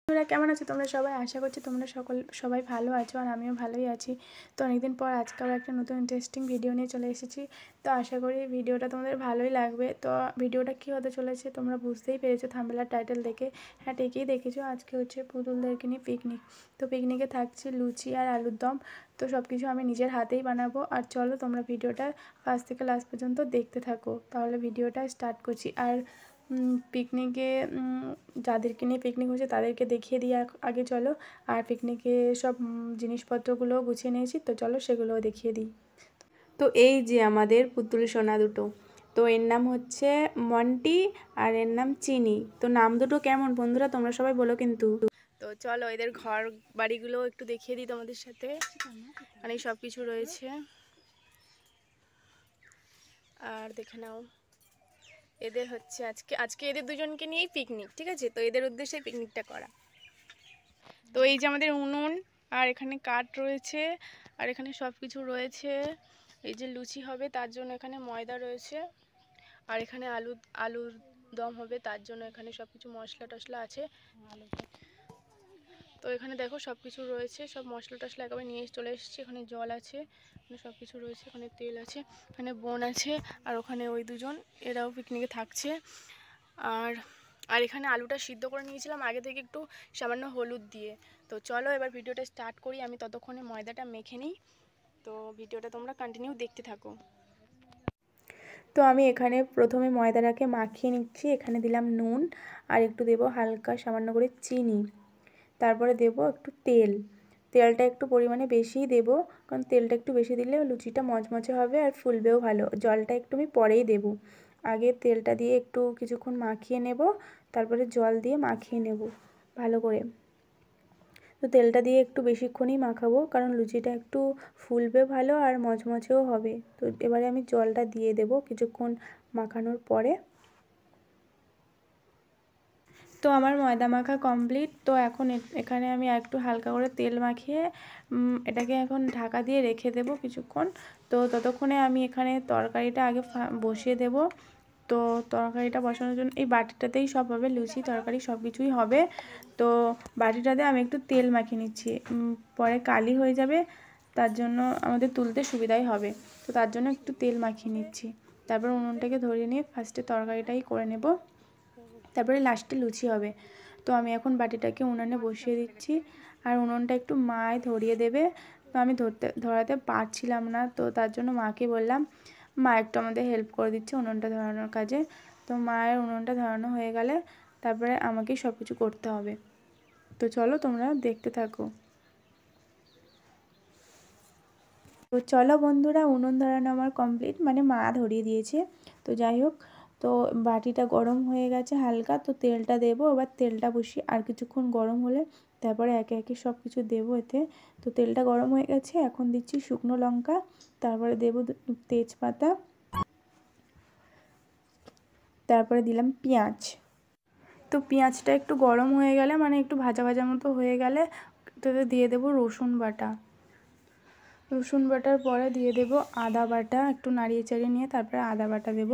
তোমরা কেমন আছো? তোমরা সবাই আশা করছি তোমরা সবাই ভালো আছো, আর আমিও ভালোই আছি। তো অনেকদিন পর আজকে আবার একটা নতুন ইন্টারেস্টিং ভিডিও নিয়ে চলে এসেছি। তো আশা করি ভিডিওটা তোমাদের ভালোই লাগবে। তো ভিডিওটা কী হতে চলেছে তোমরা বুঝতেই পেরেছো থাম্বনেল আর টাইটেল দেখে। হ্যাঁ, ঠিকই দেখেছো, আজকে হচ্ছে পুতুলদেরকে নিয়ে পিকনিক। তো পিকনিকে থাকছে লুচি আর আলুর দম। তো সব কিছু আমি নিজের হাতেই বানাবো। আর চলো তোমরা ভিডিওটা ফার্স্ট থেকে লাস্ট পর্যন্ত দেখতে থাকো। তাহলে ভিডিওটা স্টার্ট করছি। আর পিকনিকে যাদেরকে নিয়ে পিকনিক হচ্ছে তাদেরকে দেখিয়ে দিই আগে চলো। আর পিকনিকে সব জিনিসপত্রগুলোও গুছিয়ে নিয়েছি, তো চলো সেগুলোও দেখিয়ে দিই। তো এই যে আমাদের পুতুল সোনা দুটো, তো এর নাম হচ্ছে মন্টি আর এর নাম চিনি। তো নাম দুটো কেমন বন্ধুরা তোমরা সবাই বলো কিন্তু। তো চলো এদের ঘর বাড়িগুলো একটু দেখিয়ে দিই তোমাদের সাথে। মানে সব কিছু রয়েছে, আর দেখে নাও। এদের হচ্ছে আজকে এদের দুজনকে নিয়েই পিকনিক, ঠিক আছে? তো এদের উদ্দেশ্যে পিকনিকটা করা। তো এই যে আমাদের উনুন, আর এখানে কাঠ রয়েছে, আর এখানে সব কিছু রয়েছে। এই যে লুচি হবে তার জন্য এখানে ময়দা রয়েছে, আর এখানে আলুর দম হবে তার জন্য এখানে সব কিছু মশলা টশলা আছে। তো এখানে দেখো সব কিছু রয়েছে, সব মশলা টশলা একেবারে নিয়ে চলে এসেছি। এখানে জল আছে, এখানে সব কিছু রয়েছে, এখানে তেল আছে, এখানে বোন আছে, আর ওখানে ওই দুজন এরাও পিকনিকে থাকছে। আর আর এখানে আলুটা সিদ্ধ করে নিয়েছিলাম আগে থেকে একটু সামান্য হলুদ দিয়ে। তো চলো এবার ভিডিওটা স্টার্ট করি, আমি ততক্ষণে ময়দাটা মেখে নিই। তো ভিডিওটা তোমরা কন্টিনিউ দেখতে থাকো। তো আমি এখানে প্রথমে ময়দাটাকে মাখিয়ে নিচ্ছি। এখানে দিলাম নুন, আর একটু দেবো হালকা সামান্য করে চিনি, তারপরে দেবো একটু তেলটা একটু পরিমাণে বেশিই দেবো, কারণ তেলটা একটু বেশি দিলে লুচিটা মচমচে হবে আর ফুলবেও ভালো। জলটা একটু আমি পরেই দেবো, আগে তেলটা দিয়ে একটু কিছুক্ষণ মাখিয়ে নেব, তারপরে জল দিয়ে মাখিয়ে নেব ভালো করে। তো তেলটা দিয়ে একটু বেশিক্ষণই মাখাবো, কারণ লুচিটা একটু ফুলবে ভালো আর মচমচেও হবে। তো এবারে আমি জলটা দিয়ে দেব কিছুক্ষণ মাখানোর পরে। তো আমার ময়দা মাখা কমপ্লিট। তো এখন এখানে আমি একটু হালকা করে তেল মাখিয়ে এটাকে এখন ঢাকা দিয়ে রেখে দেব কিছুক্ষণ। তো ততক্ষণে আমি এখানে তরকারিটা আগে বসিয়ে দেব। তো তরকারিটা বসানোর জন্য এই বাটিটাতেই সব হবে, লুচি তরকারি সব কিছুই হবে। তো বাটিটাতে আমি একটু তেল মাখিয়ে নিচ্ছি, পরে কালি হয়ে যাবে, তার জন্য আমাদের তুলতে সুবিধাই হবে। তো তার জন্য একটু তেল মাখিয়ে নিচ্ছি। তারপর উনুনটাকে ধরিয়ে নিয়ে ফার্স্টে তরকারিটাই করে নেব, তারপরে লাস্টে লুচি হবে। তো আমি এখন বাটিটাকে উনুনে বসিয়ে দিচ্ছি, আর উনুনটা একটু মায় ধরিয়ে দেবে। তো আমি ধরাতে পারছিলাম না, তো তার জন্য মাকে বললাম। মা একটু আমাদের হেল্প করে দিচ্ছে উনুনটা ধরানোর কাজে। তো মায়ের উনুনটা ধরানো হয়ে গেলে তারপরে আমাকেই সব কিছু করতে হবে। তো চলো তোমরা দেখতে থাকো। তো চলো বন্ধুরা, উনুন ধরানো আমার কমপ্লিট, মানে মা ধরিয়ে দিয়েছে। তো যাই হোক, তো বাটিটা গরম হয়ে গেছে হালকা, তো তেলটা দেবো। এবার তেলটা বসিয়ে আর কিছুক্ষণ গরম হলে তারপরে একে একে সব কিছু দেবো এতে। তো তেলটা গরম হয়ে গেছে, এখন দিচ্ছি শুকনো লঙ্কা, তারপরে দেবো তেজপাতা, তারপরে দিলাম পেঁয়াজ। তো পেঁয়াজটা একটু গরম হয়ে গেলে, মানে একটু ভাজা ভাজা মতো হয়ে গেলে, তাতে দিয়ে দেবো রসুন বাটা। রসুন বাটার পরে দিয়ে দেব আদা বাটা, একটু নাড়িয়ে চাড়িয়ে নিয়ে তারপরে আদা বাটা দেব।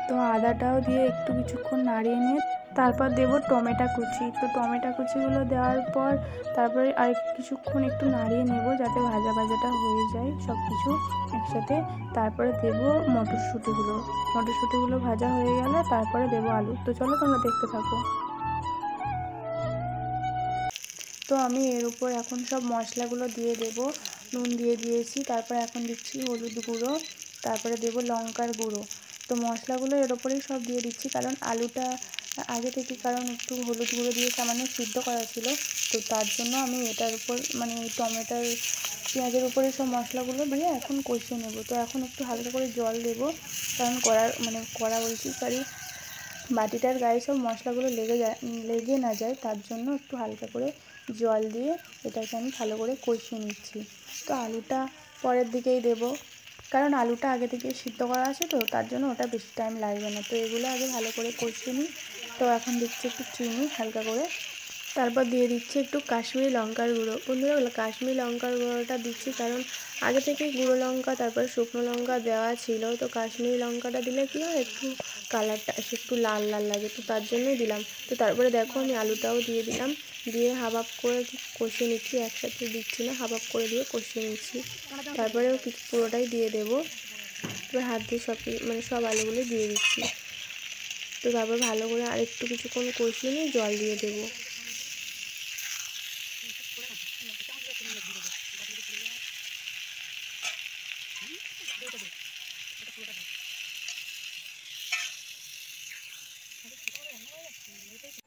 তো আদাটাও দিয়ে একটু কিছুক্ষণ নাড়িয়ে নিয়ে তারপর দেব টমেটো কুচি। তো টমেটো কুচিগুলো দেওয়ার পর তারপরে আর কিছুক্ষণ একটু নাড়িয়ে নেব, যাতে ভাজা ভাজাটা হয়ে যায় সব কিছু একসাথে। তারপরে দেব মটরশুঁটিগুলো ভাজা হয়ে গেলে তারপরে দেব আলু। তো চলো তোমরা দেখতে থাকো। তো আমি এর উপর এখন সব মশলাগুলো দিয়ে দেব। নুন দিয়ে দিয়েছি, তারপর এখন দিচ্ছি হলুদ গুঁড়ো, তারপরে দেব লঙ্কার গুঁড়ো। তো মশলাগুলো এর ওপরেই সব দিয়ে দিচ্ছি, কারণ আলুটা আগে থেকে কারণ একটু হলুদ গুঁড়ো দিয়ে সামান্য সিদ্ধ করা ছিল। তো তার জন্য আমি এটার উপর মানে টমেটোর পেঁয়াজের উপরে সব মশলাগুলো দিয়ে এখন কষিয়ে নেব। তো এখন একটু হালকা করে জল দেব, কারণ কড়া বলছি সরি, বাটিটার গায়ে সব মশলাগুলো লেগে না যায়, তার জন্য একটু হালকা করে জল দিয়ে এটাকে আমি ভালো করে কষিয়ে নিচ্ছি। তো আলুটা পরের দিকেই দেব, কারণ আলুটা আগে থেকে সিদ্ধ করা আছে, তো তার জন্য ওটা বেশি টাইম লাগবে না। তো এগুলো আগে ভালো করে কষিয়ে নিই। তো এখন দিচ্ছি একটু চিনি হালকা করে, তারপর দিয়ে দিচ্ছি একটু কাশ্মীরি লঙ্কার গুঁড়ো। বন্ধুরা কাশ্মীরি লঙ্কার গুঁড়োটা দিচ্ছি কারণ আগে থেকেই গুঁড়ো লঙ্কা তারপর শুকনো লঙ্কা দেওয়া ছিল, তো কাশ্মীরি লঙ্কাটা দিলে কী হয় একটু কালারটা একটু লাল লাল লাগে, তো তার জন্যই দিলাম। তো তারপরে দেখো আমি আলুটাও দিয়ে দিলাম, দিয়ে হাফ হাফ করে কষিয়ে নিচ্ছি, একসাথে দিচ্ছি না, হাফ হাফ করে দিয়ে কষিয়ে নিচ্ছি। তারপরেও কিছু পুরোটাই দিয়ে দেবো, এবার হাত দিয়ে সব আলুগুলো দিয়ে দিচ্ছি। তো তারপর ভালো করে আরেকটু কিছুক্ষণ কষিয়ে নিয়ে জল দিয়ে দেবো।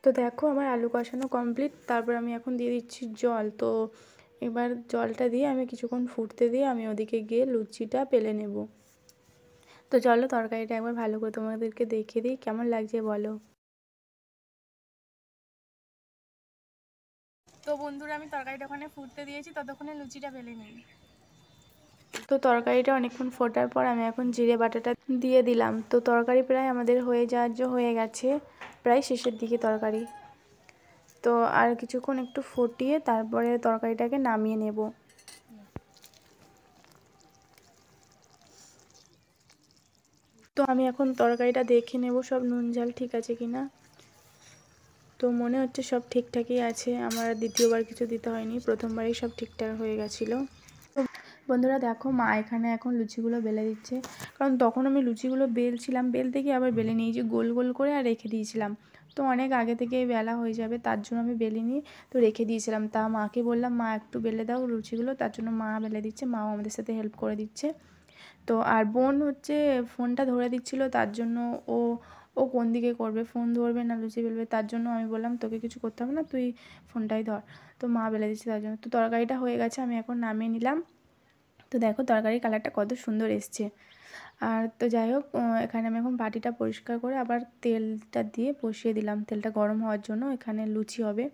তো দেখো আমার আলু কষানো কমপ্লিট, তারপর আমি এখন দিয়ে দিচ্ছি জল। তো এবার জলটা দিয়ে আমি কিছুক্ষণ ফুটতে দিয়ে আমি ওদিকে গিয়ে লুচিটা বেলে নেব। তো চলো তরকারিটা একবার ভালো করে তোমাদেরকে দেখিয়ে দিই কেমন লাগছে বলো। তো বন্ধুরা আমি তরকারিটা ওখানে ফুটতে দিয়েছি, ততক্ষণে লুচিটা বেলে নিই। তো তরকারিটা অনেকক্ষণ ফোটার পর আমি এখন জিরে বাটাটা দিয়ে দিলাম। তো তরকারি প্রায় আমাদের হয়ে গেছে, প্রায় শেষের দিকে তরকারি। তো আর কিছুক্ষণ একটু ফুটিয়ে তারপরে তরকারিটাকে নামিয়ে নেব। তো আমি এখন তরকারিটা দেখে নেব সব নুন ঝাল ঠিক আছে কিনা। তো মনে হচ্ছে সব ঠিকঠাকই আছে, আমার দ্বিতীয়বার কিছু দিতে হয়নি, প্রথমবারই সব ঠিকঠাক হয়ে গেছিলো। তো বন্ধুরা দেখো মা এখানে এখন লুচিগুলো বেলে দিচ্ছে, কারণ তখন আমি লুচিগুলো বেলছিলাম, বেলতে গিয়ে আবার বেলে নিয়েছি গোল গোল করে আর রেখে দিয়েছিলাম। তো অনেক আগে থেকে বেলা হয়ে যাবে তার জন্য আমি বেলিনি, তো রেখে দিয়েছিলাম। তা মাকে বললাম মা একটু বেলে দাও লুচিগুলো, তার জন্য মা বেলে দিচ্ছে, মাও আমাদের সাথে হেল্প করে দিচ্ছে। তো আর বোন হচ্ছে ফোনটা ধরে দিচ্ছিল, তার জন্য ও ও কোন দিকে করবে, ফোন ধরবে না লুচি বেলবে, তার জন্য আমি বললাম তোকে কিছু করতে হবে না, তুই ফোনটাই ধর। তো মা বেলে দিচ্ছে তার জন্য। তো তরকারিটা হয়ে গেছে, আমি এখন নামিয়ে নিলাম। তো দেখো তরকারির কালারটা কত সুন্দর এসছে। আর তো যাই হোক এখানে আমি এখন বাটিটা পরিষ্কার করে আবার তেলটা দিয়ে বসিয়ে দিলাম, তেলটা গরম হওয়ার জন্য, এখানে লুচি হবে।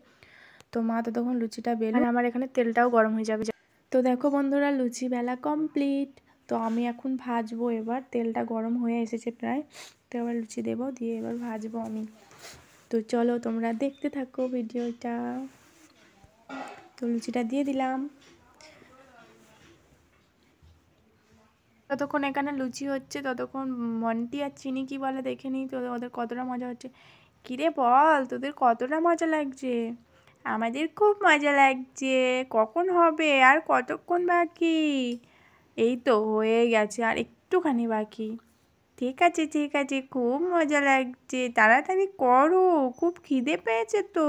তো মা ততক্ষণ লুচিটা বেলে, আর আমার এখানে তেলটাও গরম হয়ে যাবে। তো দেখো বন্ধুরা লুচি বেলা কমপ্লিট। তো আমি এখন ভাজবো, এবার তেলটা গরম হয়ে এসেছে প্রায়, তো এবার লুচি দেবো, দিয়ে এবার ভাজবো আমি। তো চলো তোমরা দেখতে থাকো ভিডিওটা। তো লুচিটা দিয়ে দিলাম। ততক্ষণ এখানে লুচি হচ্ছে, ততক্ষণ মন্টি আর চিনি কি বলে দেখে নিই তো ওদের কতটা মজা হচ্ছে। কিরে বল তোদের কতটা মজা লাগছে? আমাদের খুব মজা লাগছে। কখন হবে, আর কতক্ষণ বাকি? এই তো হয়ে গেছে, আর একটুখানি বাকি। ঠিক আছে ঠিক আছে, খুব মজা লাগছে, তাড়াতাড়ি করো, খুব খিদে পেয়েছে তো।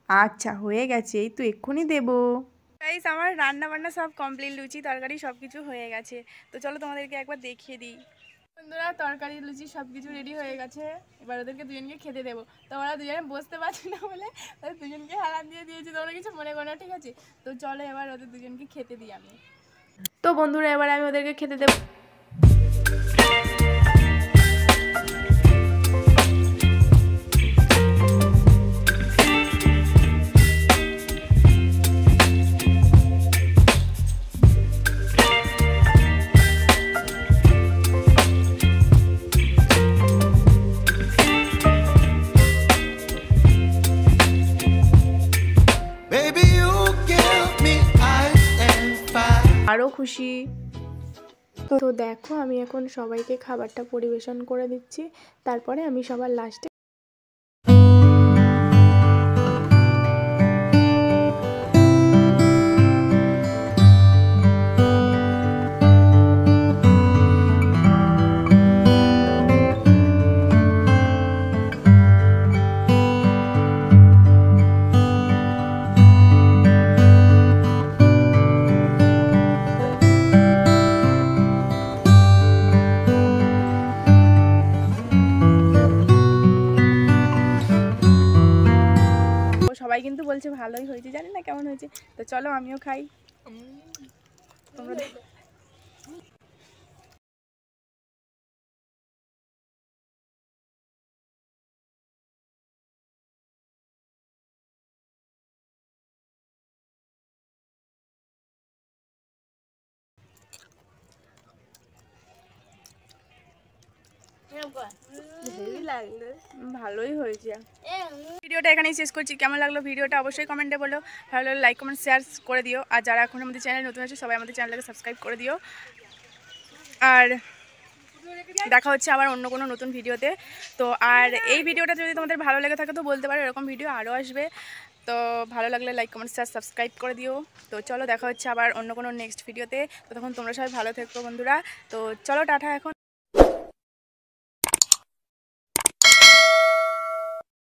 আচ্ছা হয়ে গেছে, এই তো এক্ষুনি দেবো। গাইস আমার রান্না বান্না সব কমপ্লিট, লুচি তরকারি সব কিছু হয়ে গেছে। তো চলো তোমাদেরকে একবার দেখিয়ে দিই। বন্ধুরা তরকারি লুচি সব কিছু রেডি হয়ে গেছে, এবার ওদেরকে দুজনকে খেতে দেবো। তো ওরা দুজনে বসতে পারছে না বলে ওদের দুজনকে হালান দিয়ে দিয়েছি, তোমরা কিছু মনে করো না ঠিক আছে। তো চলো এবার ওদের দুজনকে খেতে দিই আমি। তো বন্ধুরা এবার আমি ওদেরকে খেতে দেবো। আরও খুশি। তো দেখো আমি এখন সবাইকে খাবারটা পরিবেশন করে দিচ্ছি, তারপরে আমি সবার লাস্টে সবাই কিন্তু বলছে ভালোই হয়েছে, জানি না কেমন হয়েছে। তো চলো আমিও খাই। তোমরা তো ভালোই হয়েছে। ভিডিওটা এখানেই শেষ করছি। কেমন লাগলো ভিডিওটা অবশ্যই কমেন্টে বলো। ভালো লাগলে লাইক কমেন্ট শেয়ার করে দিও। আর যারা এখন আমাদের চ্যানেল নতুন আছে সবাই আমাদের চ্যানেলটাকে সাবস্ক্রাইব করে দিও। আর দেখা হচ্ছে আবার অন্য কোনো নতুন ভিডিওতে। তো আর এই ভিডিওটা যদি তোমাদের ভালো লেগে থাকে তো বলতে পারো, এরকম ভিডিও আরও আসবে। তো ভালো লাগলে লাইক কমেন্ট শেয়ার সাবস্ক্রাইব করে দিও। তো চলো দেখা হচ্ছে আবার অন্য কোনো নেক্সট ভিডিওতে। তো তখন তোমরা সবাই ভালো থেকো বন্ধুরা। তো চলো টাটা এখন।